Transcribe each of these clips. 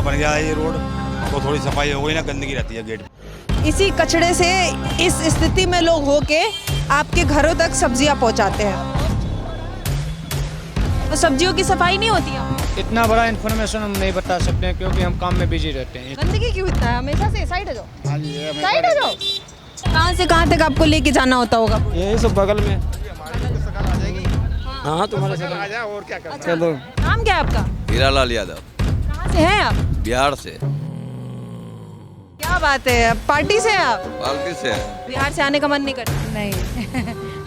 बन गया है ये रोड, तो थोड़ी सफाई हो गई ना, गंदगी रहती है गेट। इसी कचड़े से इस स्थिति में लोग होके आपके घरों तक सब्जियां पहुंचाते हैं, तो सब्जियों की सफाई नहीं होती है। इतना बड़ा इन्फॉर्मेशन हम नहीं बता सकते हैं क्योंकि हम काम में बिजी रहते हैं। गंदगी क्यों इतना है हमेशा से? साइड हो जाओ, साइड हो जाओ। कहाँ से कहाँ तक आपको लेके जाना होता होगा? यही सब बगल में। हाँ तुम्हारे साथ आ जा, और क्या करना। चलो। नाम क्या है आपका? हीरालाल यादव। कहाँ से हैं आप? बिहार से। क्या बात है, पार्टी से हैं आप? पालकी से। बिहार से आने का मन नहीं करता? नहीं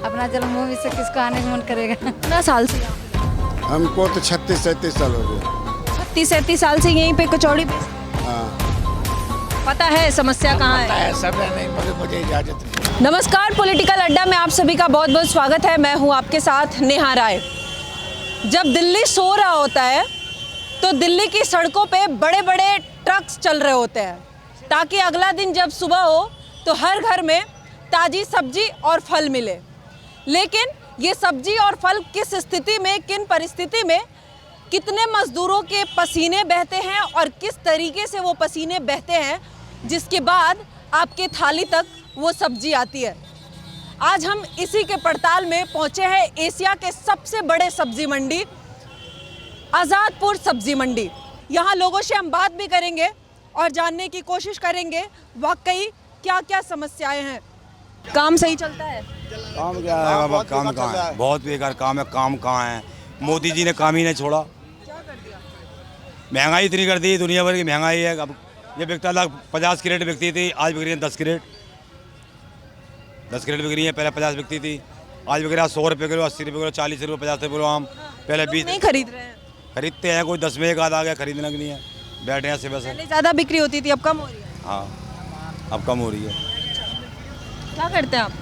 अपना जन्मभूमि से किसको आने का मन करेगा। कितना साल से यहाँ पे? हमको तो 36-37 साल हो गए। 36-37 साल से यहीं पे कचौड़ी पे? हाँ। पता है समस्या कहाँ है? सब नहीं, मगर मुझे इजाजत नहीं। नमस्कार, पॉलिटिकल अड्डा में आप सभी का बहुत बहुत स्वागत है। मैं हूँ आपके साथ नेहा राय। जब दिल्ली सो रहा होता है तो दिल्ली की सड़कों पे बड़े बड़े ट्रक्स चल रहे होते हैं ताकि अगला दिन जब सुबह हो तो हर घर में ताज़ी सब्जी और फल मिले। लेकिन ये सब्जी और फल किस स्थिति में, किन परिस्थिति में, कितने मजदूरों के पसीने बहते हैं और किस तरीके से वो पसीने बहते हैं जिसके बाद आपके थाली तक वो सब्जी आती है। आज हम इसी के पड़ताल में पहुंचे हैं एशिया के सबसे बड़े सब्जी मंडी आज़ादपुर सब्जी मंडी। यहाँ लोगों से हम बात भी करेंगे और जानने की कोशिश करेंगे वाकई क्या क्या समस्याएं हैं। काम सही चलता है? काम क्या है बाबा, काम कहाँ है, बहुत बेकार काम है। काम कहाँ है, मोदी जी ने काम ही नहीं छोड़ा। महंगाई इतनी कर दी, दुनिया भर की महंगाई है। अब ये बिकता था 50 क्रेट बिकती थी, आज बिक रही है 10 क्रेट। 10 क्रेट बिक रही है, पहले 50 बिकती थी, आज बिक रहा 100 रुपये किलो, 80 रुपये किलो, 40 रुपये, 50 रुपये किलो आम। पहले 20 नहीं खरीद रहे हैं? खरीदते हैं, कोई 10 में एक आध आ गया, खरीदने के लिए बैठे हैं सिर्फ। पहले ज़्यादा बिक्री होती थी, अब कम हो रही है। हाँ, अब कम हो रही है। क्या करते हैं आप?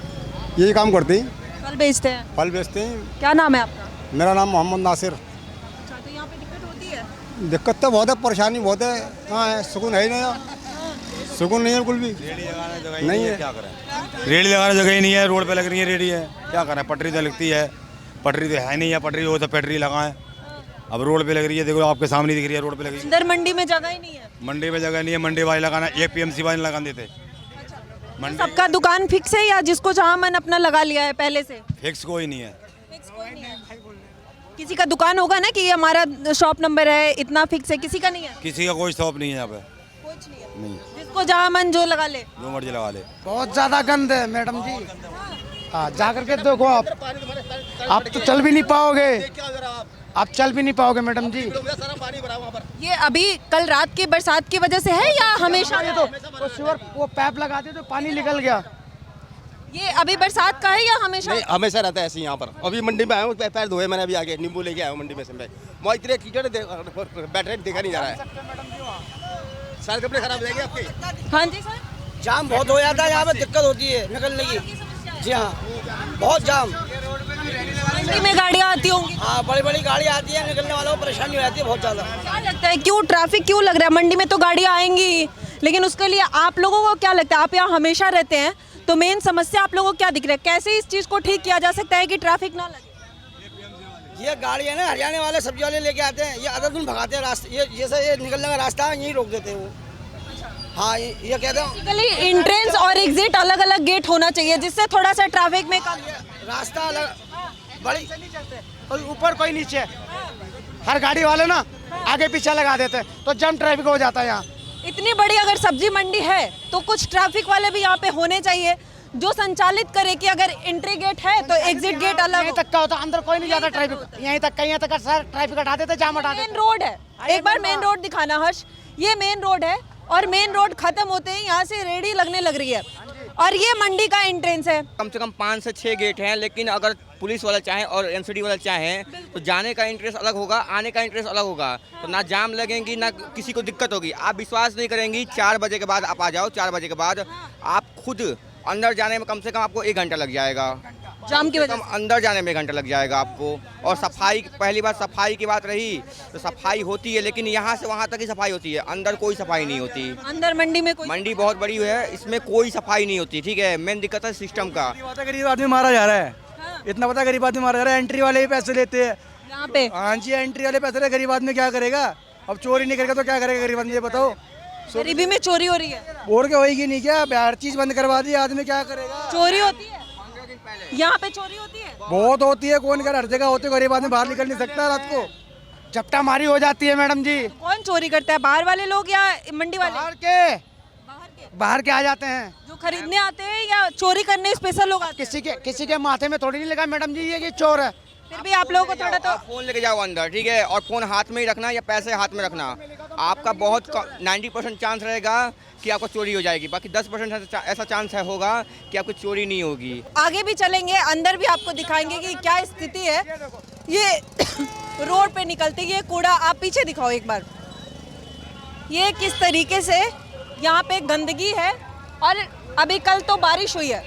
यही काम करते हैं, फल बेचते हैं? फल बेचते हैं। क्या नाम है आपका? मेरा नाम मोहम्मद नासिर। अच्छा, तो यहाँ पे दिक्कत होती है? दिक्कत तो बहुत है, परेशानी बहुत है। कहाँ है, सुकून है ही नहीं, सुकून नहीं है बिल्कुल भी। रेडी लगाने जगह नहीं है, क्या करें, रेडी लगाने जगह ही नहीं है, रोड पे लग रही है रेडी है, क्या करें। पटरी तो लगती है, पटरी तो है नहीं है, पटरी हो तो पटरी लगाएं। अब रोड पे लग रही है, देखो आपके सामने दिख रही है, रोड पे लगी है। अंदर मंडी में जगह ही नहीं है? मंडी में जगह नहीं है, मंडी वाले लगाना, एक PMC वाले लगा देते। सबका दुकान फिक्स है या जिसको जहाँ मन अपना लगा लिया है पहले से? फिक्स कोई नहीं है। किसी का दुकान होगा ना कि ये हमारा शॉप नंबर है, इतना फिक्स है, किसी का नहीं है? किसी का कोई शॉप नहीं है यहाँ पे, कुछ नहीं है, नहीं, जिसको जहाँ मन जो लगा ले, जो मर्जी लगा ले। बहुत ज्यादा गंद है मैडम जी। हाँ जा करके देखो आप तो चल भी नहीं पाओगे, आप चल भी नहीं पाओगे मैडम जी। ये अभी कल रात की बरसात की वजह से है या हमेशा? तो सीवर वो पैप लगा दिए तो पानी निकल गया। ये अभी बरसात का है या हमेशा? नहीं, हमेशा रहता है ऐसे यहाँ पर। अभी मंडी में आया हूँ, पैर धोए मैंने, अभी आगे नींबू लेके आया हूँ मंडी में से। मैं इतने कीचड़ बैटरी देखा नहीं जा रहा है, सारे कपड़े खराब हो जाएंगे आपके। हाँ जी सर, जाम बहुत हो जाता है यहाँ पे, दिक्कत होती है निकलने की। जी हाँ, बहुत जाम। मंडी में गाड़ियाँ आती होंगी? हाँ, बड़ी बड़ी गाड़ी आती है, निकलने वालों को परेशानी हो जाती है बहुत ज़्यादा। क्या लगता है क्यों ट्रैफिक क्यों लग रहा है? मंडी में तो गाड़ियाँ आएंगी, लेकिन उसके लिए आप लोगों को क्या लगता है? आप यहाँ हमेशा रहते हैं, तो मेन समस्या आप लोगों को क्या दिख रहा है? कैसे इस चीज़ को ठीक किया जा सकता है कि ट्रैफिक ना लगे? ये गाड़ी है ना, हरियाणा वाले सब्जी वाले लेके आते हैं, ये अदरदुन भगाते हैं रास्ते। ये जैसे ये निकलने का रास्ता है, यहीं रोक देते हैं वो। हाँ, ये कहते हैं बेसिकली एंट्रेंस और एग्जिट अलग अलग गेट होना चाहिए जिससे थोड़ा सा ट्रैफिक में कम। रास्ता अलग, बड़ी कोई ऊपर कोई नीचे, हर गाड़ी वाले ना आगे पीछे लगा देते हैं तो जम ट्रैफिक हो जाता है यहाँ। इतनी बड़ी अगर सब्जी मंडी है तो कुछ ट्रैफिक वाले भी यहाँ पे होने चाहिए जो संचालित करे कि अगर एंट्री गेट है तो एग्जिट गेट अलग यहीं तक का होता, अंदर कोई नहीं जाता ट्रैफिक, यहीं तक कहीं तक सर ट्रैफिक हटा देते, जाम हटा देते। मेन रोड है, एक बार मेन रोड दिखाना हर्ष। ये मेन रोड है और मेन रोड खत्म होते ही यहाँ से रेडी लगने लग रही है और ये मंडी का एंट्रेंस है। कम से कम 5 से 6 गेट हैं, लेकिन अगर पुलिस वाला चाहे और NCD वाला चाहे तो जाने का इंटरेस्ट अलग होगा, आने का इंटरेस्ट अलग होगा, तो ना जाम लगेंगी ना किसी को दिक्कत होगी। आप विश्वास नहीं करेंगी, 4 बजे के बाद आप आ जाओ, 4 बजे के बाद आप खुद अंदर जाने में कम से कम आपको 1 घंटा लग जाएगा, जाम की वजह से अंदर जाने में 1 घंटा लग जाएगा आपको। और सफाई, पहली बात सफाई की बात रही तो सफाई होती है, लेकिन यहाँ से वहाँ तक ही सफाई होती है, अंदर कोई सफाई नहीं होती। अंदर मंडी में मंडी बहुत बड़ी है, इसमें कोई सफाई नहीं होती, ठीक है। मेन दिक्कत है सिस्टम का। गरीब आदमी मारा जा रहा है, इतना पता गरीब आदमी मारा जा रहा है। एंट्री वाले ही पैसे लेते हैं यहाँ पे। हाँ जी, एंट्री वाले पैसे, गरीब आदमी क्या करेगा? अब चोरी नहीं करेगा तो क्या करेगा गरीब आदमी, ये बताओ। गरीबी में चोरी हो रही है। और क्या होएगी नहीं क्या, हर चीज बंद करवा दी, आदमी क्या करेगा। चोरी होती है यहाँ पे, चोरी होती है। बहुत होती है, कौन कर, हर जगह होती है, गरीब आदमी बाहर निकल नहीं सकता रात को, झपटा मारी हो जाती है मैडम जी। कौन चोरी करता है, बाहर वाले लोग या मंडी वाले? बाहर के आ जाते हैं, जो खरीदने आते हैं या चोरी करने स्पेशल लोग आते हैं? किसी के माथे में थोड़ी नहीं लगा मैडम जी ये कि चोर है। फिर भी आप लोगों को थोड़ा तो फोन लेके जाओ अंदर, ठीक है, और फोन हाथ में ही रखना या पैसे हाथ में रखना। आपका बहुत 90% चांस रहेगा कि आपको चोरी हो जाएगी, बाकी 10% ऐसा चांस है होगा कि आपको चोरी नहीं होगी। आगे भी चलेंगे, अंदर भी आपको दिखाएंगे कि क्या स्थिति है। ये रोड पे निकलते ये कूड़ा, आप पीछे दिखाओ एक बार, ये किस तरीके से यहाँ पे गंदगी है। और अभी कल तो बारिश हुई है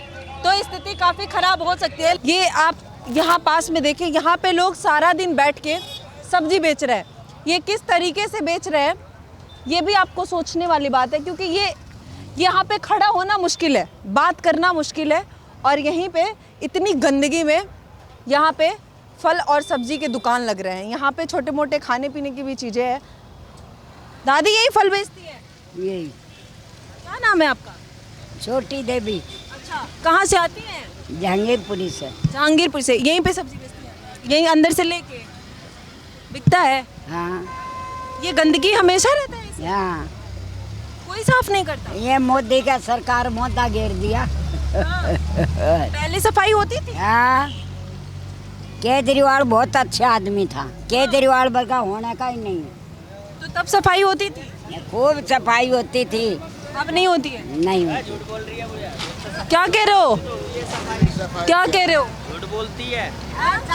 तो स्थिति काफ़ी खराब हो सकती है। ये आप यहाँ पास में देखिए, यहाँ पे लोग सारा दिन बैठ के सब्जी बेच रहे हैं। ये किस तरीके से बेच रहे हैं ये भी आपको सोचने वाली बात है, क्योंकि ये यहाँ पे खड़ा होना मुश्किल है, बात करना मुश्किल है, और यहीं पे इतनी गंदगी में यहाँ पे फल और सब्जी के दुकान लग रहे हैं। यहाँ पे छोटे मोटे खाने पीने की भी चीज़ें हैं। दादी यही फल बेचती है? यही। क्या नाम है आपका? छोटी देवी। अच्छा, कहाँ से आती हैं? जहांगीरपुरी से। जहांगीरपुर से। यहीं पे सब्जी बेचती हैं, यहीं अंदर से लेके बिकता है? हाँ। ये गंदगी हमेशा रहता है इसमें? हाँ। कोई साफ नहीं करता? ये मोदी का सरकार मोदा घेर दिया। हाँ। पहले सफाई होती थी? हाँ। केजरीवाल बहुत अच्छा आदमी था, केजरीवाल वर्गा होने का ही नहीं है। तो तब सफाई होती थी? खूब सफाई होती थी। अब नहीं होती है? नहीं होती। क्या कह रहे हो, क्या कह रहे हो? झूठ बोलती है।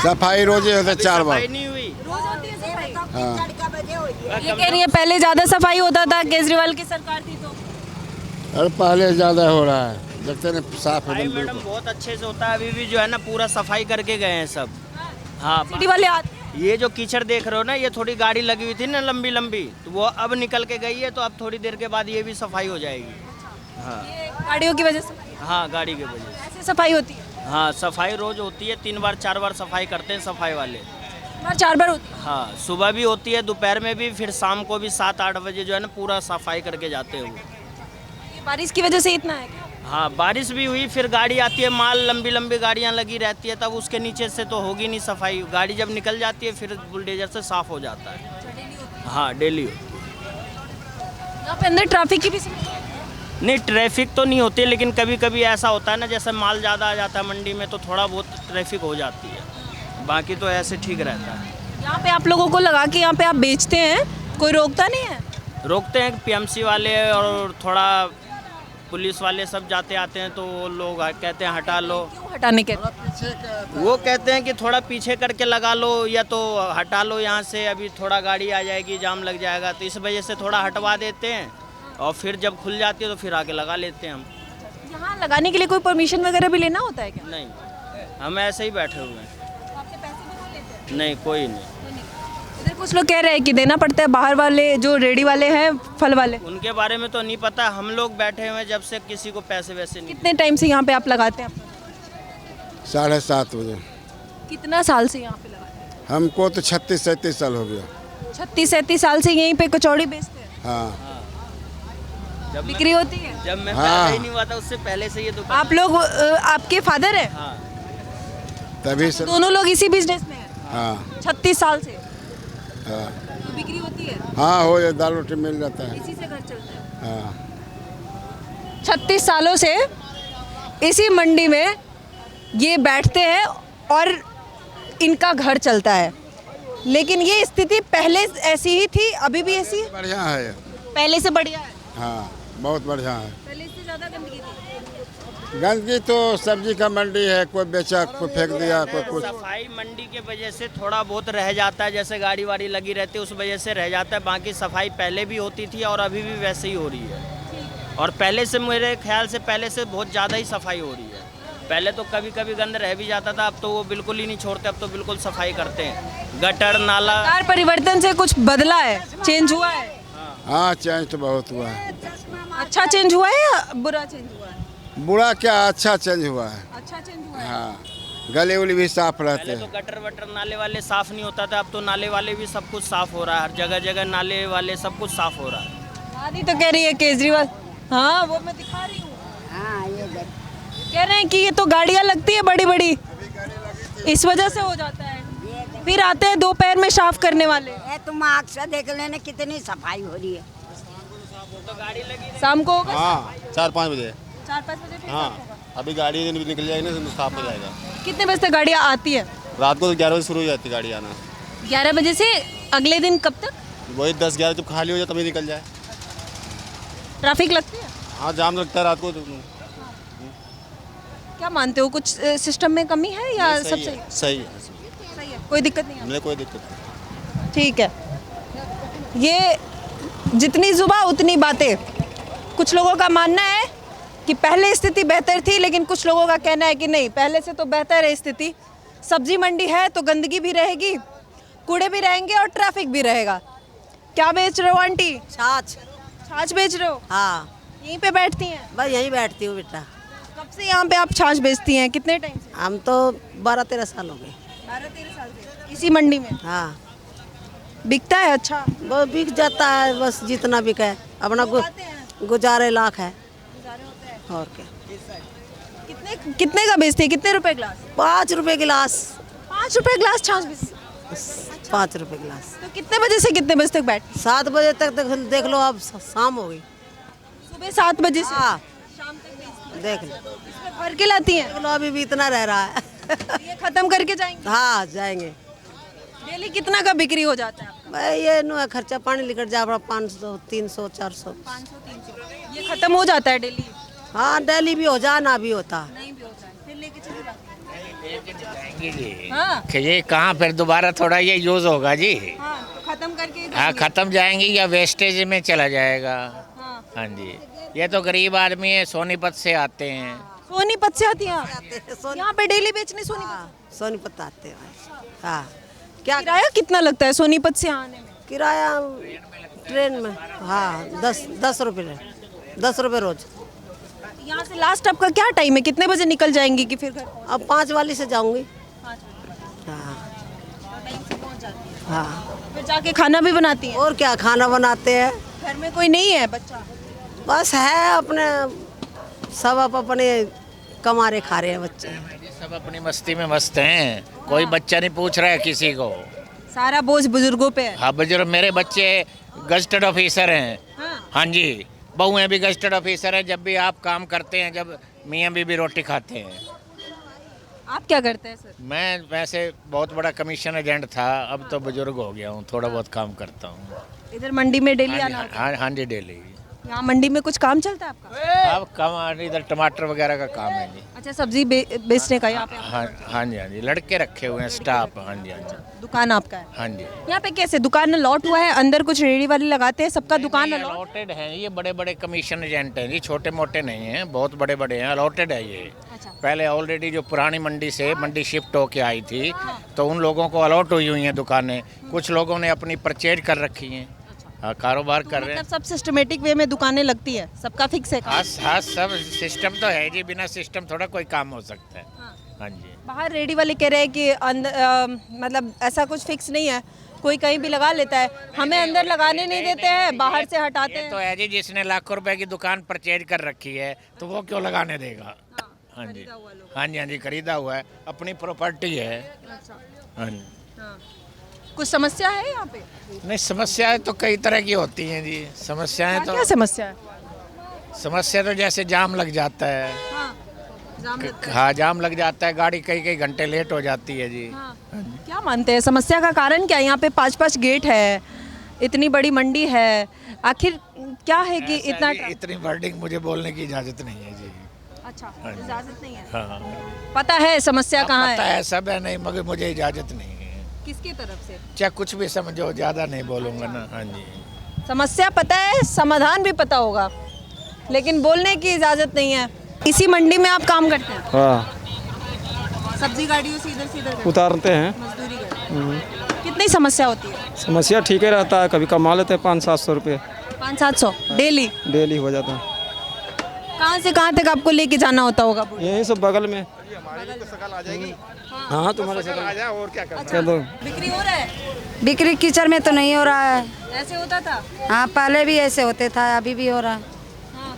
सफाई रोजे होता 4 बार। नहीं हुई। रोज होती है सफाई? हाँ। ये कह रही है पहले ज्यादा सफाई होता था, केजरीवाल की सरकार थी तो। अरे पहले ज़्यादा हो रहा है, देखते नहीं साफ भाई मैडम बहुत अच्छे से होता है, अभी भी जो है ना पूरा सफाई करके गए हैं सब। हाँ, सिटी वाले आते हैं। ये जो कीचड़ देख रहे हो ना, ये थोड़ी गाड़ी लगी हुई थी ना लंबी लंबी, तो वो अब निकल के गई है, तो अब थोड़ी देर के बाद ये भी सफाई हो जाएगी। हाँ, ये गाड़ियों की वजह से? हाँ, गाड़ी की वजह से। ऐसे सफाई होती है? हाँ, सफाई रोज होती है, 3 बार 4 बार सफाई करते हैं सफाई वाले। 4 बार होती है? हाँ, सुबह भी होती है, दोपहर में भी, फिर शाम को भी 7-8 बजे जो है ना पूरा सफाई करके जाते हैं वो। ये बारिश की वजह से इतना है क्या? हाँ, बारिश भी हुई, फिर गाड़ी आती है, माल लंबी लंबी गाड़ियाँ लगी रहती है, तब उसके नीचे से तो होगी नहीं सफाई। गाड़ी जब निकल जाती है फिर बुलडोजर से साफ हो जाता है। हाँ, डेली होती है। यहाँ पे अंदर ट्रैफिक की भी समस्या है? नहीं, ट्रैफिक तो नहीं होती, लेकिन कभी कभी ऐसा होता है ना, जैसे माल ज़्यादा आ जाता है मंडी में, तो थोड़ा बहुत ट्रैफिक हो जाती है, बाकी तो ऐसे ठीक रहता है। यहाँ पे आप लोगों को लगा कि यहाँ पे आप बेचते हैं, कोई रोकता नहीं है? रोकते हैं पीएमसी वाले और थोड़ा पुलिस वाले सब जाते आते हैं, तो वो लोग कहते हैं हटा लो। क्यों हटाने के? वो कहते हैं कि थोड़ा पीछे करके लगा लो या तो हटा लो यहाँ से, अभी थोड़ा गाड़ी आ जाएगी, जाम लग जाएगा, तो इस वजह से थोड़ा हटवा देते हैं, और फिर जब खुल जाती है तो फिर आके लगा लेते हैं हम। यहाँ लगाने के लिए कोई परमिशन वगैरह भी लेना होता है क्या? नहीं, हम ऐसे ही बैठे हुए हैं। आपके पैसे भी नहीं लेते? नहीं, कोई नहीं। इधर कुछ लोग कह रहे हैं कि देना पड़ता है, बाहर वाले जो रेडी वाले हैं, फल वाले। उनके बारे में तो नहीं पता, हम लोग बैठे हुए हैं जब से, किसी को पैसे वैसे नहीं। कितने टाइम से यहाँ पे आप लगाते हैं? 7:30 बजे। कितना साल से यहाँ पे लगाते हैं? हमको तो 36-37 साल हो गया। 36-37 साल से यहीं पे कचौड़ी बेचते हैं? हाँ। जब बिक्री होती है? जब मैं हाँ। पैदा ही नहीं हुआ था उससे पहले से ये दुकान। आप लोग आपके फादर है? हाँ, तभी से। दोनों लोग इसी बिजनेस में हैं? हाँ। 36 साल से? हाँ। तो बिक्री होती है? हाँ, हो जाए, दाल रोटी मिल जाता है। इसी से घर चलता है? हाँ। 36 सालों से इसी मंडी में ये बैठते हैं और इनका घर चलता है। लेकिन ये स्थिति पहले ऐसी ही थी, अभी भी ऐसी है? बढ़िया है। पहले से बढ़िया है? हाँ, बहुत बढ़िया है। पहले से ज़्यादा गंदगी थी? गंदगी तो सब्जी का मंडी है, कोई बेचा, कोई फेंक दिया, कोई कुछ। सफाई मंडी के वजह से थोड़ा बहुत रह जाता है, जैसे गाड़ी वाड़ी लगी रहती है उस वजह से रह जाता है, बाकी सफाई पहले भी होती थी और अभी भी वैसे ही हो रही है। और पहले से मेरे ख्याल से पहले से बहुत ज़्यादा ही सफाई हो रही है। पहले तो कभी कभी गंद रह भी जाता था, अब तो वो बिल्कुल ही नहीं छोड़ते, अब तो बिल्कुल सफाई करते हैं। गटर नाला। सरकार परिवर्तन से कुछ बदला है, चेंज हुआ है? हाँ, चेंज तो बहुत हुआ है। अच्छा चेंज हुआ है या बुरा चेंज हुआ है? बुरा क्या, अच्छा चेंज हुआ है। अच्छा चेंज हुआ है। हाँ। गले उले भी साफ रहते पहले तो गटर वटर नाले वाले साफ नहीं होता था, अब तो नाले वाले भी सब कुछ साफ हो रहा है, हर जगह जगह नाले वाले सब कुछ साफ हो रहा है। दादी तो कह रही है केजरीवाल, हाँ वो मैं दिखा रही हूँ, हाँ ये कह रहे हैं कि ये तो गाड़ियाँ लगती है बड़ी बड़ी, इस वजह से हो जाता है। फिर आते हैं दोपहर में साफ करने वाले। तुम आँख से देख लेना कितनी सफाई हो रही है। तो गाड़ी लगी शाम को होगा? हाँ 4-5 बजे। 4-5 बजे फिर हाँ साफ होगा। अभी गाड़ी निकल जाएगी ना, साफ हो जाएगा। कितने बजे तक गाड़ियाँ आती है? रात को तो 11 बजे शुरू हो जाती है गाड़ी आना। 11 बजे से अगले दिन कब तक? वही 10-11 जब खाली हो जाए तभी निकल जाए। ट्रैफिक लगती है? हाँ जाम लगता है रात को। क्या मानते हो, कुछ सिस्टम में कमी है या सब सही है? सही है, सही है, कोई दिक्कत नहीं है? हमने कोई दिक्कत नहीं। ठीक है, ये जितनी जुबा उतनी बातें। कुछ लोगों का मानना है कि पहले स्थिति बेहतर थी, लेकिन कुछ लोगों का कहना है कि नहीं, पहले से तो बेहतर है स्थिति। सब्जी मंडी है तो गंदगी भी रहेगी, कूड़े भी रहेंगे और ट्रैफिक भी रहेगा। क्या बेच रहे हो आंटी? छाछ। छाछ बेच रहे हो? हाँ यहीं पे बैठती हैं? बस यहीं बैठती हूँ बेटा। कब से यहाँ पे आप छाछ बेचती हैं, कितने टाइम से? हम तो 12-13 साल हो गए। 12-13 साल से इसी मंडी में? हाँ बिकता है अच्छा? वो बिक जाता है, बस जितना बिका है अपना गुजारे लाख है। और क्या। कितने कितने का बेचती है, कितने रुपए गिलास? 5 रुपए गिलास। 5 रुपए गिलास छाछ बेचती? 5 रुपए गिलास। तो कितने बजे से कितने बजे तक बैठती? 7 बजे तक देख लो, अब शाम हो गई। सुबह 7 बजे से हाँ शाम तक बेचती? देख लो, इसमें भर के लाती हैं? देख लो अभी भी इतना रह रहा है। ये खत्म करके जाएंगे? हाँ जाएंगे। डेली कितना का बिक्री हो जाता है आपका? भाई ये नो खर्चा पानी निकल जा, 500 300 400। 500-300 ये खत्म हो जाता है डेली? हाँ डेली भी हो जा, ना भी होता। नहीं भी होता है, फिर लेके चले जाते हैं। जी हाँ कि ये कहाँ फिर दोबारा थोड़ा ये यूज़ होगा जी। हाँ, तो खत्म करके ही हाँ जाएंगे। ख़त्म जाएंगी या वेस्टेज में चला जाएगा। हाँ। हाँ जी, ये तो गरीब आदमी है, सोनीपत से आते हैं। सोनीपत से आती हैं आप? यहाँ पे डेली बेचने सोनीपत? सोनीपत आते हैं। हाँ क्या किराया कितना लगता है सोनीपत से आने में? किराया ट्रेन में? हाँ 10 रुपये रोज। यहाँ से लास्ट आपका क्या टाइम है, कितने बजे निकल जाएंगी कि फिर घर अब 5 वाली से जाऊंगी। 5 बजे हाँ टाइम से पहुँच जाती है? हाँ फिर जाके खाना भी बनाती हैं? और क्या, खाना बनाते हैं। घर में कोई नहीं है बच्चा? बस है अपने, सब अपने कमारे खा रहे हैं बच्चे। सब अपनी मस्ती में मस्त हैं, कोई बच्चा नहीं पूछ रहा है किसी को। सारा बोझ बुजुर्गों पे है? हाँ बुजुर्ग, मेरे बच्चे गजटेड ऑफिसर हैं। हाँ जी, बहुएं भी गजटेड ऑफिसर हैं। जब भी आप काम करते हैं, जब मियाँ बीबी रोटी खाते हैं। आप क्या करते हैं सर? मैं वैसे बहुत बड़ा कमीशन एजेंट था, अब तो बुजुर्ग हो गया हूँ, थोड़ा बहुत काम करता हूँ। इधर मंडी में डेली आना होता है? हाँ जी डेली। यहाँ मंडी में कुछ काम चलता है आपका? अब काम इधर टमाटर वगैरह का काम है जी। अच्छा, सब्जी बेचने का यहाँ पे? हाँ जी, लड़के रखे हुए हैं, स्टाफ। हाँ जी। दुकान आपका है? हाँ जी। यहाँ पे कैसे दुकान अलॉट हुआ है, अंदर कुछ रेडी वाले लगाते हैं, सबका दुकान अलॉटेड है? ये बड़े बड़े कमीशन एजेंट हैं जी, छोटे मोटे नहीं हैं, बहुत बड़े बड़े हैं, अलॉटेड है ये। पहले ऑलरेडी जो पुरानी मंडी से मंडी शिफ्ट होके आई थी, तो उन लोगों को अलॉट हुई हैं दुकानें। कुछ लोगों ने अपनी परचेज कर रखी हैं, हाँ कारोबार कर रहे हैं। सब सिस्टमेटिक वे में दुकानें लगती है, सबका फिक्स है? हाँ सब सिस्टम तो है जी, बिना सिस्टम थोड़ा कोई काम हो सकता है। हाँ जी। बाहर रेडी वाले कह रहे हैं कि मतलब ऐसा कुछ फिक्स नहीं है, कोई कहीं भी लगा लेता है, हमें अंदर लगाने नहीं देते हैं, बाहर से हटाते हैं। तो है जी, जिसने लाखों रुपए की दुकान परचेज कर रखी है तो वो क्यों लगाने देगा। हाँ जी, हाँ जी, खरीदा हुआ है, अपनी प्रॉपर्टी है। हाँ जी। कुछ समस्या है यहाँ पे? नहीं, समस्याएं तो कई तरह की होती हैं जी। समस्याएं तो क्या समस्या है? समस्या तो जैसे जाम लग जाता है। हाँ जाम लग जाता है, गाड़ी कई घंटे लेट हो जाती है जी। क्या मानते हैं समस्या का कारण क्या है? यहाँ पे 5-5 गेट है, इतनी बड़ी मंडी है, आखिर क्या है कि इतनी वर्डिंग मुझे बोलने की इजाज़त नहीं है जी। अच्छा, इजाज़त नहीं है? हाँ पता है समस्या कहाँ है? पता है सब है, नहीं मगर मुझे इजाज़त नहीं है। किसकी तरफ से? चाहे कुछ भी समझो, ज़्यादा नहीं बोलूँगा ना। हाँ जी, समस्या पता है, समाधान भी पता होगा, लेकिन बोलने की इजाज़त नहीं है। इसी मंडी में आप काम करते हैं? हाँ, सब्जी गाड़ियों से इधर से इधर उतारते हैं। मजदूरी करते हैं। कितनी समस्या होती है? समस्या ठीक ही रहता है, कभी कमा लेते हैं 500-700 रुपये। 500-700 डेली? डेली हो जाता है। कहाँ से कहाँ तक आपको लेके जाना होता होगा? यही सब बगल में। हाँ हाँ तुम्हारे साथ आ जाओ और क्या कर दो। बिक्री हो रहा है? बिक्री कीचड़ में तो नहीं हो रहा है। ऐसे होता था? हाँ पहले भी ऐसे होते था, अभी भी हो रहा है। हाँ।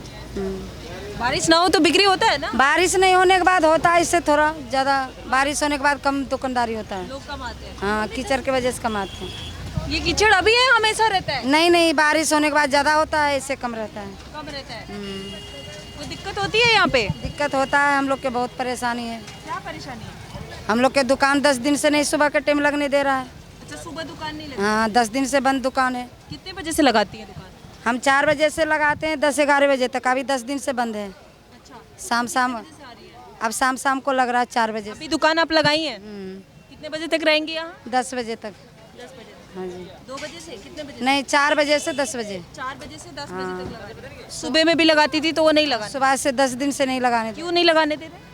बारिश ना हो तो बिक्री होता है ना? बारिश नहीं होने के बाद होता है, इससे थोड़ा ज़्यादा। बारिश होने के बाद कम दुकानदारी होता है। लोग कम आते हैं। हाँ कीचड़ की वजह से कम आते हैं। ये कीचड़ अभी है हमेशा रहता है? नहीं नहीं, बारिश होने के बाद ज़्यादा होता है, इससे कम रहता है। कम रहता है। कोई दिक्कत होती है यहाँ पे? दिक्कत होता है, हम लोग के बहुत परेशानी है। क्या परेशानी है? हम लोग के दुकान 10 दिन से नहीं सुबह के टाइम लगने दे रहा है। अच्छा, सुबह दुकान नहीं लगती? हाँ 10 दिन से बंद दुकान है। कितने बजे से लगाती है दुकान? हम 4 बजे से लगाते हैं 10-11 बजे तक, अभी 10 दिन से बंद है। अच्छा, शाम अब शाम को लग रहा है 4 बजे से। अभी दुकान आप लगाई है? कितने बजे तक रहेंगी यहाँ? 10 बजे तक। 10 बजे? हाँ जी। 2 बजे से कितने बजे? नहीं 4 बजे से 10 बजे। 4 बजे से 10 बजे तक लगा। सुबह में भी लगाती थी तो वो नहीं लगा? सुबह से 10 दिन से नहीं लगाने। क्यों नहीं लगाने दे रहे?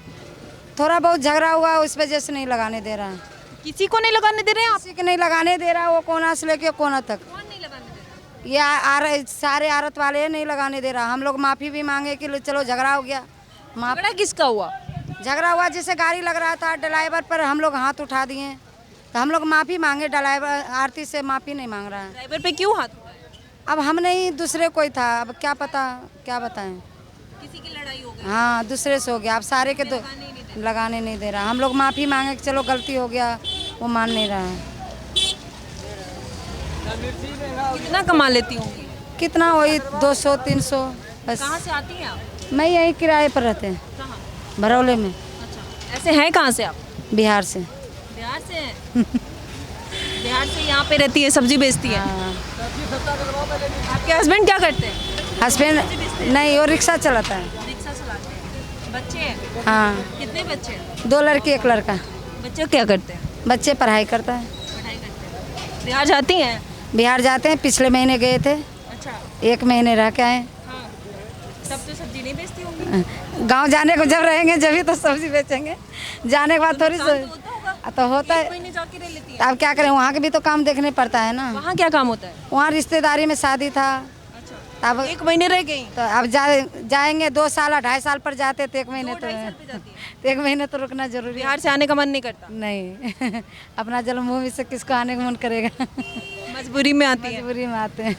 थोड़ा बहुत झगड़ा हुआ, उस वजह से नहीं लगाने दे रहा है। किसी को नहीं लगाने दे रहे हैं आप? किसी को नहीं लगाने दे रहा, वो कोना से लेके कोना तक। कौन नहीं लगाने दे रहा? ये सारे आरत वाले नहीं लगाने दे रहा। हम लोग माफ़ी भी मांगे कि चलो झगड़ा हो गया। झगड़ा किसका हुआ? झगड़ा हुआ जैसे गाड़ी लग रहा था, ड्राइवर पर हम लोग हाथ उठा दिए, तो हम लोग माफ़ी मांगे। ड्राइवर आरती से माफ़ी नहीं मांग रहा है। ड्राइवर पे क्यों हाथ उठाए? अब हम नहीं, दूसरे कोई था, अब क्या पता, क्या बताएं। किसी की लड़ाई हो गई? हाँ दूसरे से हो गया। अब सारे के तो लगाने नहीं दे रहा। हम लोग माफ़ी मांगे कि चलो गलती हो गया, वो मान नहीं रहा है। कितना कमा लेती होंगी? कितना वही 200-300 बस। कहाँ से आती हैं आप? मैं यही किराए पर रहते हैं, कहाँ? भरौले में। अच्छा, ऐसे हैं कहाँ से आप? बिहार से। बिहार से हैं? बिहार से यहाँ पे रहती है, सब्जी बेचती है। आपके हस्बैंड क्या करते हैं? हस्बैंड नहीं, वो रिक्शा चलाता है। रिक्शा चलाते हैं। बच्चे हैं? हाँ कितने बच्चे हैं? 2 लड़की 1 लड़का। बच्चे क्या करते हैं? बच्चे पढ़ाई करता है। पढ़ाई करते हैं। बिहार जाती हैं? बिहार जाते हैं, पिछले महीने गए थे, अच्छा। 1 महीने रह के आए। हाँ। तब तो सब्जी नहीं बेचती होंगी? गांव जाने को जब रहेंगे जब तो सब्जी बेचेंगे, जाने के बाद थोड़ी तो होता है। महीने जाके रह लेती है। अब क्या करें, वहाँ के भी तो काम देखने पड़ता है ना। वहाँ क्या काम होता है? वहाँ रिश्तेदारी में शादी था। अच्छा। अब 1 महीने रह गई तो अब जाएंगे 2 साल 2.5 साल पर जाते तो 1 महीने तो 1 महीने तो रुकना जरूरी है। बिहार से आने का मन नहीं करता? नहीं अपना जन्मभूमि से किसको आने का मन करेगा। मजबूरी में आती है? मजबूरी में आते हैं।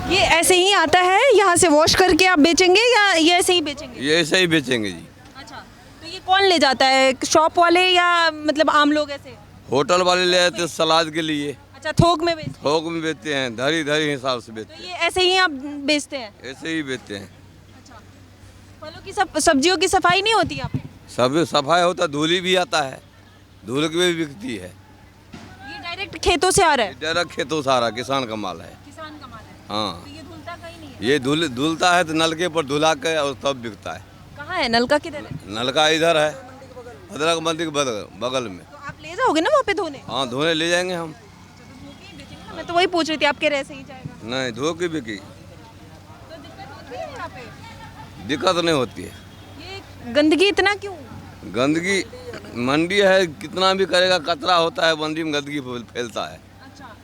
ये ऐसे ही आता है, यहाँ से वॉश करके आप बेचेंगे या ये ऐसे ही बेचेंगे? ये ऐसे ही बेचेंगे जी। अच्छा, तो ये कौन ले जाता है, शॉप वाले या मतलब आम लोग ऐसे? होटल वाले ले आते सलाद के लिए। अच्छा, थोक में बेचते? थोक में बेचते हैं, धरी धरी हिसाब से बेचते तो ये ऐसे ही आप बेचते हैं? हैं, ऐसे ही बेचते हैं। अच्छा, फलों की सब्जियों की सफाई नहीं होती यहाँ पे? सब सफाई होता, धूली भी आता है, धूल की भी बिकती है। ये डायरेक्ट खेतों से आ रहा है? डायरेक्ट खेतों सारा किसान का माल है। किसान का माल है? हाँ, तो ये धुलता कहीं नहीं है? ये धुलता है तो नलके पर धुला के और तब बिकता है। कहाँ है नलका? किधर है? नलका इधर है, अदरक मंडी के बगल में। तो आप ले जाओगे ना वहाँ पे धोने? हाँ धोने ले जाएंगे हम। मैं तो वही पूछ रही थी, आपके रह से ही जाएगा? नहीं, धो के बिकी, तो दिक्कत होती है यहाँ पे? दिक्कत नहीं होती है। ये गंदगी इतना क्यों? गंदगी मंडी है, कितना भी करेगा कचरा होता है, मंडी में गंदगी फैलता है। अच्छा,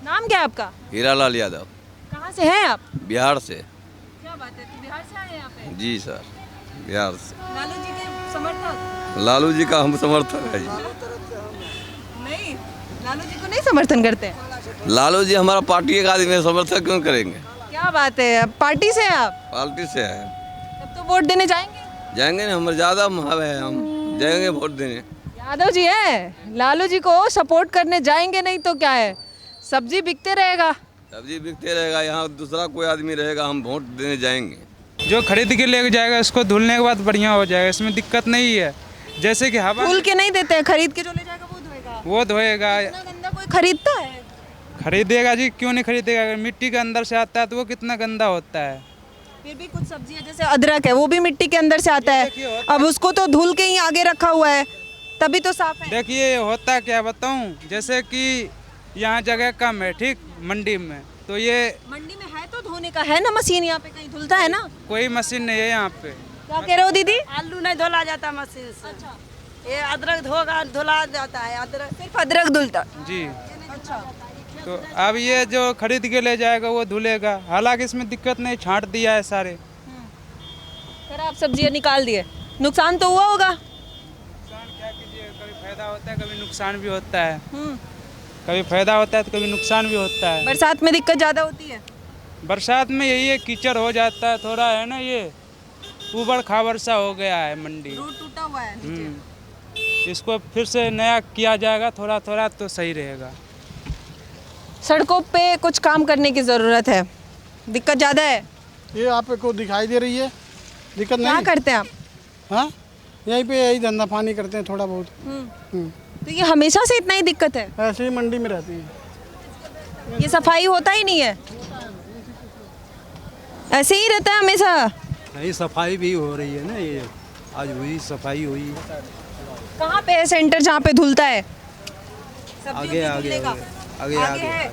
नाम क्या है आपका? हीरालाल यादव। कहाँ से हैं आप? बिहार से। क्या बात है, तो बिहार से आए हैं यहाँ पे? जी सर, बिहार से। लालू जी के समर्थक? लालू जी का हम समर्थक है जी। नहीं, लालू जी को नहीं समर्थन करते हैं? लालू जी हमारा पार्टी का आदमी है, समर्थक क्यों करेंगे? क्या बात है, पार्टी से हैं आप? पार्टी से है। तब तो वोट देने जाएंगे? जाएंगे ना, हमारे ज़्यादा है, हम जाएंगे वोट देने। यादव जी है, लालू जी को सपोर्ट करने जाएंगे, नहीं तो क्या है, सब्जी बिकते रहेगा। सब्जी बिकते रहेगा, यहाँ दूसरा कोई आदमी रहेगा, हम वोट देने जाएंगे। जो खरीद के लेके जाएगा इसको धुलने के बाद बढ़िया हो जाएगा, इसमें दिक्कत नहीं है। जैसे कि हवा धुल के नहीं देते हैं, खरीद के जो ले जाएगा वो धोएगा। वो धोएगा। इतना गंदा कोई खरीदता है? खरीदेगा जी, क्यों नहीं खरीदेगा? अगर मिट्टी के अंदर से आता है तो वो कितना गंदा होता है। फिर भी कुछ सब्जी है जैसे अदरक है, वो भी मिट्टी के अंदर से आता है, अब उसको तो धुल के ही आगे रखा हुआ है, तभी तो साफ है। देखिए होता क्या बताऊं, जैसे कि यहाँ जगह कम है ठीक मंडी में, तो ये मंडी में है तो धोने का है ना मशीन, यहाँ पे कहीं धुलता है ना? कोई मशीन नहीं है यहाँ पे। क्या कह रहे हो दीदी? आलू नहीं धुला जाता मशीन से। अच्छा, ये अदरक धुला जाता है, अदरक सिर्फ अदरक धुलता जी। अच्छा, तो अब ये जो खरीद के ले जाएगा वो धुलेगा, हालांकि इसमें दिक्कत नहीं, छांट दिया है सारे। खराब सब्जियां निकाल दिए, नुकसान तो हुआ होगा। क्या कीजिए, कभी फायदा होता है कभी नुकसान भी होता है। कभी फायदा होता है तो कभी नुकसान भी होता है। बरसात में दिक्कत ज़्यादा होती है। बरसात में यही है, कीचड़ हो जाता है थोड़ा, है ना, ये ऊबड़ खाबड़ सा हो गया है मंडी। रोड टूटा हुआ है नीचे। इसको फिर से नया किया जाएगा थोड़ा थोड़ा तो सही रहेगा। सड़कों पे कुछ काम करने की ज़रूरत है, दिक्कत ज़्यादा है। ये आपको दिखाई दे रही है, दिक्कत क्या करते हैं आप? हाँ, यहीं पे यही धंधा पानी करते हैं थोड़ा बहुत। तो ये हमेशा से इतना ही दिक्कत है? ऐसे ही मंडी में रहती है। ये सफाई होता ही नहीं है, ऐसे ही रहता है हमेशा। नहीं, सफाई भी हो रही है ना, ये आज हुई सफाई हुई। कहाँ पे है सेंटर जहाँ पे धुलता है? आगे आगे आगे आगे आगे है।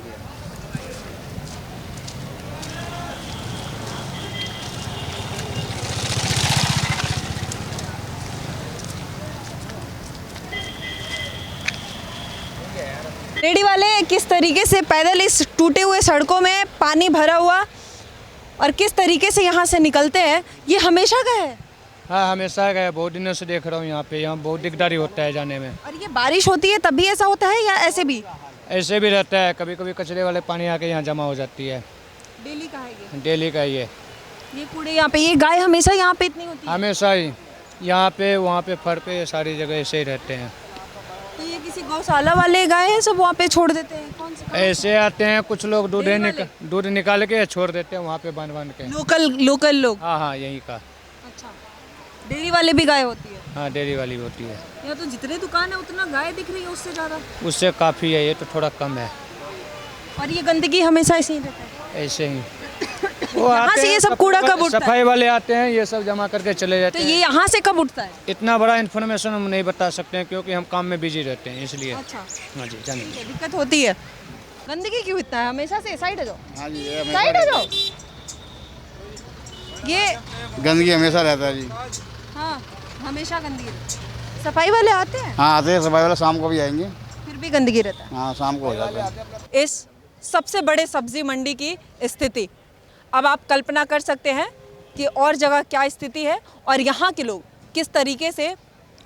रेडी वाले किस तरीके से पैदल इस टूटे हुए सड़कों में पानी भरा हुआ और किस तरीके से यहाँ से निकलते हैं, ये हमेशा का है। हाँ, हमेशा का है, बहुत दिनों से देख रहा हूँ यहाँ पे। यहाँ बहुत दिकदारी होता है जाने में। और ये बारिश होती है तभी ऐसा होता है या ऐसे भी? ऐसे भी रहता है, कभी कभी कचरे वाले पानी आके यहाँ जमा हो जाती है। डेली का है ये? डेली का ये कूड़े यहाँ पे, ये गाय हमेशा यहाँ पे इतनी होती है? हमेशा ही यहाँ पे, वहाँ पे, फर पे, सारी जगह ऐसे ही रहते हैं। तो ये किसी गौशाला वाले गाय हैं, सब वहाँ पे छोड़ देते हैं? कौन से ऐसे आते हैं कुछ लोग, दूध निकाल के छोड़ देते हैं वहाँ पे बांध के। लोकल लोग? हाँ हाँ, यहीं का। अच्छा, डेयरी वाले भी गाय होती है? हाँ, डेयरी वाली होती है। यहाँ तो जितने दुकान है उतना गाय दिख रही है, उससे ज़्यादा? उससे काफ़ी है, ये तो थोड़ा कम है। और ये गंदगी हमेशा ऐसे ही रहता है? ऐसे ही। यहाँ से ये सब कूड़ा कब उठता है? सफाई वाले आते हैं, ये सब जमा करके चले जाते हैं। तो ये यहाँ से कब उठता है? इतना बड़ा इन्फॉर्मेशन हम नहीं बता सकते हैं क्योंकि हम काम में बिजी रहते हैं, इसलिए। अच्छा, हाँ जी, जानिए। दिक्कत होती है। गंदगी क्यों इतना है हमेशा से? साइड हो जाओ। हाँ जी, साइड हो जाओ। ये गंदगी हमेशा रहता है जी। हाँ, हमेशा गंदगी। सफाई वाले आते हैं? हाँ, आते हैं सफाई वाले, शाम को भी आएंगे। फिर भी गंदगी रहता है? हाँ, शाम को हो जाता है। इस सबसे बड़े सब्जी मंडी की स्थिति, अब आप कल्पना कर सकते हैं कि और जगह क्या स्थिति है और यहाँ के लोग किस तरीके से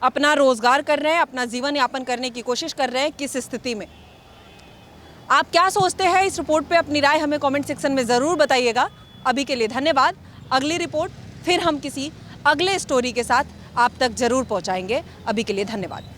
अपना रोजगार कर रहे हैं, अपना जीवन यापन करने की कोशिश कर रहे हैं, किस स्थिति में। आप क्या सोचते हैं इस रिपोर्ट पे अपनी राय हमें कमेंट सेक्शन में ज़रूर बताइएगा। अभी के लिए धन्यवाद। अगली रिपोर्ट फिर हम किसी अगले स्टोरी के साथ आप तक ज़रूर पहुँचाएंगे। अभी के लिए धन्यवाद।